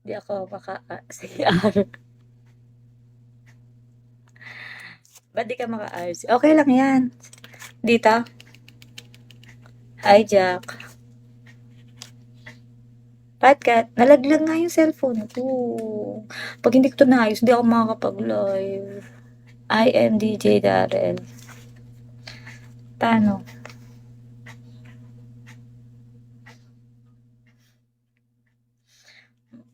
Di ako maka-CR. Ba't di ka maka-RC? Okay lang yan. Dito. Hi, Jack. Ba't ka? Nalaglag nga yung cellphone ko. Pag hindi ko ito naayos, hindi ako makakapag-live. I am DJ Darrell. Paano?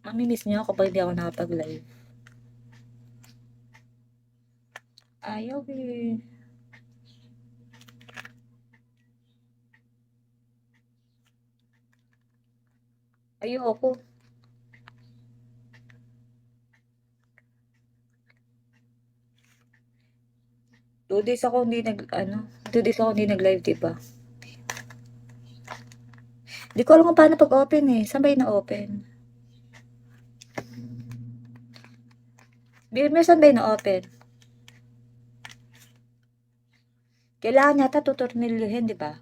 Mamimiss niyo ako pag hindi ako nakapag-live. Ayaw eh. Ayoko. 2 days ako hindi nag-ano, 2 days ako hindi nag-live, diba? Di ko alam kung paano pag-open eh. Saan ba yun na-open? Bimmer, saan ba yun na-open? Kailangan yata tutornilyohin, di ba?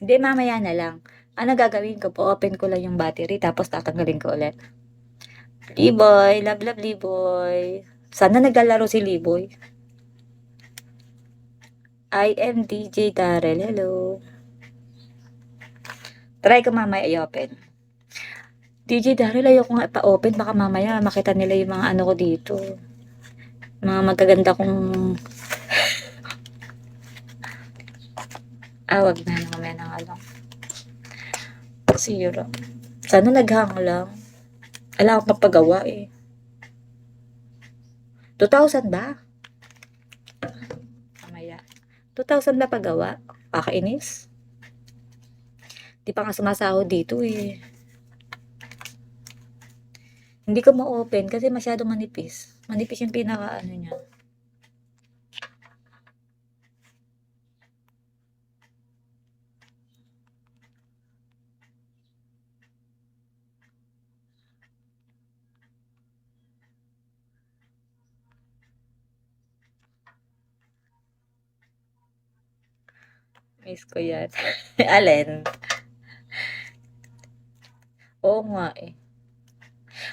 Hindi, mamaya na lang. Ano gagawin ko? Po-open ko lang yung battery, tapos tatanggalin ko ulit. Liboy, love love Liboy. Sana naglalaro si Liboy. I am DJ Darrell, hello. Try ko mamaya i-open. DJ Darrell, ayoko nga ipa-open, baka mamaya makita nila yung mga ano ko dito. Mga magaganda kong... wag na, mamaya na nga lang. Zero. Sana naghang lang. Alam akong mapagawa eh. 2,000 ba? Mamaya. 2,000 ba pagawa? Pakainis? Di pa nga sumasahod dito eh. Hindi ko ma-open kasi masyado manipis. Manipis yung pinaka ano niya. Miss ko yan. Alin? Oo nga eh.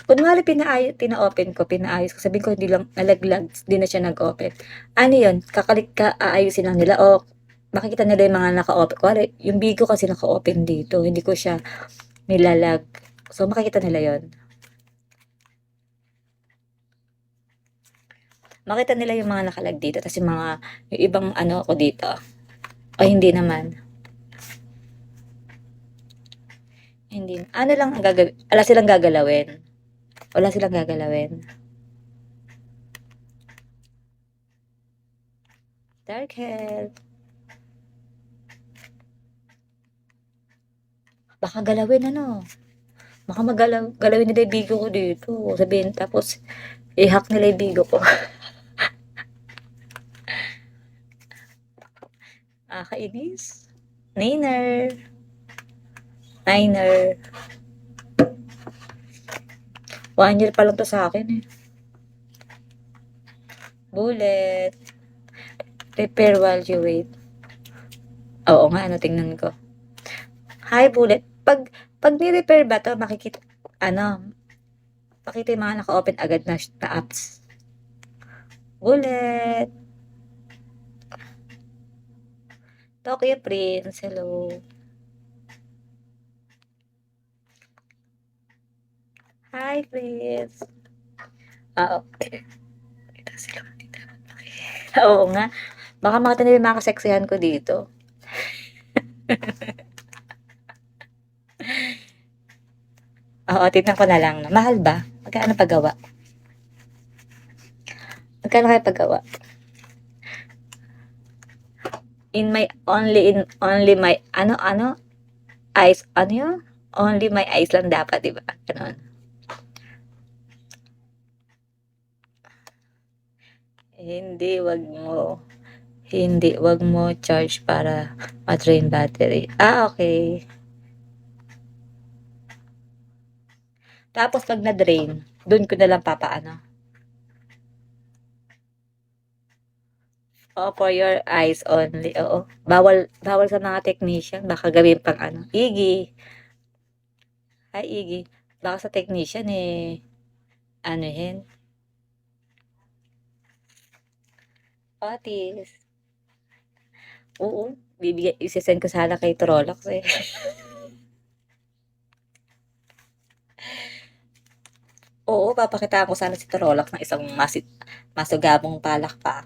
Kunwari tina-open ko, pinaayos ko. Sabihin ko hindi lang nalaglag, hindi na siya nag-open. Ano yun? Aayusin lang nila o makikita nila yung mga naka-open. Kunwari, yung Bigo kasi naka-open dito. Hindi ko siya nilalag. So, makikita nila yon. Makita nila yung mga nakalag dito. Tapos yung ibang ano ko dito. O hindi naman. Hindi. Ano lang ang gagawin? Wala silang gagalawin. Wala silang gagalawin. Dark health. Baka galawin ano. Baka galawin nila yung bigo ko dito. Sabihin, tapos i-hack nila yung bigo ko. Kainis. Niner. Niner. 1 year pa lang to sa akin eh. Bullet. Repair while you wait. Oo nga, ano, tingnan ko. Hi, Bullet. Pag ni-repair ba to, makikita yung mga naka-open agad na apps. Bullet. Tokyo Prince, hello. Hi, Prince. Okay. Kita sila dito. Oo nga. Baka makita nila yung mga kaseksihan ko dito. Oo, tignan ko na lang. Mahal ba? Magkano paggawa? Magkano kaya paggawa? Only my, eyes, ano yun? Only my eyes lang dapat, diba? Ganon. Hindi, wag mo charge para ma-drain battery. Okay. Tapos pag na-drain, dun ko na lang papaano. Oo, for your eyes only, oo. Bawal bawal sa mga technician, baka gawin pang ano, Iggy, hi Iggy, baka sa technician, anuhin, patis. Oo, ise-send ko sana kay Trolox, eh. Oo, papakitaan ko sana si Trolox ng isang masugabong palakpak.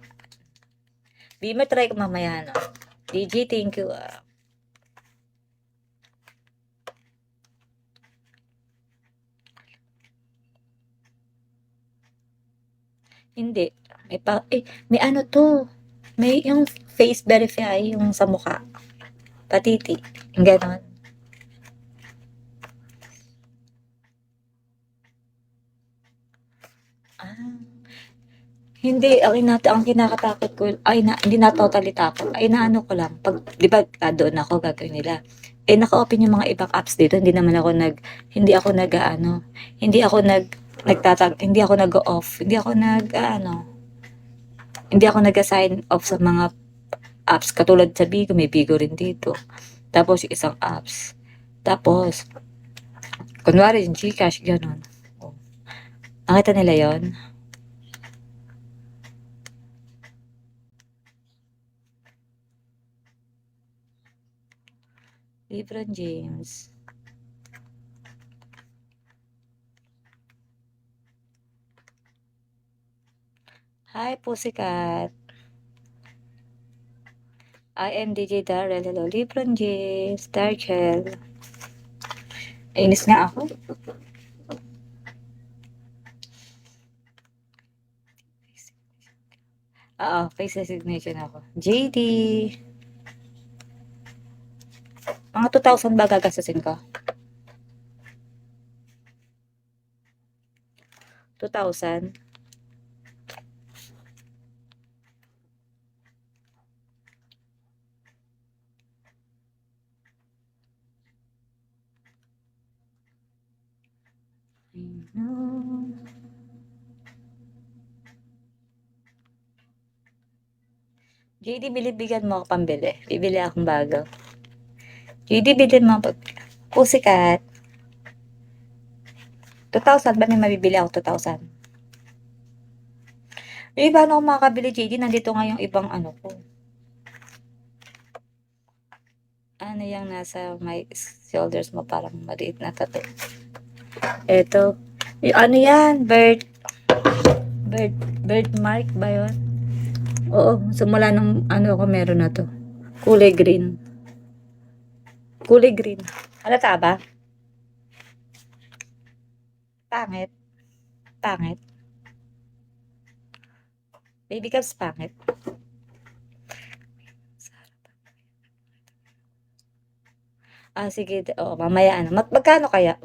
Bime, try ko mamaya, no? DJ, thank you, Hindi, may ano 'to, may yung face verify yung sa mukha, patiti, yung gano'n. Ah. Hindi, ang kinakatakot ko ay hindi na totally takot, ay inaano ko lang 'pag 'di ba, doon ako gagawin nila, naka-open yung mga ibang apps dito hindi ako nag-aano, hindi ako nag-o-off, hindi ako nag-a-sign off sa mga apps katulad sa Bigo, may Bigo rin dito. Tapos yung isang apps, tapos kunwari yung GCash gano'n, oh, nakita nila yon. LeBron James. Hi, Pussycat. I am DJ Darrell. Hello, Lebron James, Darchel. Inis nga ako. Oo, face resignation ako. JD. Mga 2,000 ba gagastusin ko? 2,000? I know. JD, bigyan mo ako pambili. Bibili akong bago. JD, bilhin mo. Pussycat. 2,000 ba may mabibili ako 2,000? Paano ako makakabili, JD? Nandito nga yung ibang ano ko. Ano yung nasa my shoulders mo, parang maliit na tattoo. Eto. Ano yan? Bird, birthmark ba yun? Oo, simula nung ano ako meron na to. Kulay green. Kulay green. Halata ba? Pangit. Pangit. Baby Cubs pangit. Sige, mamaya ano. Magkano kaya?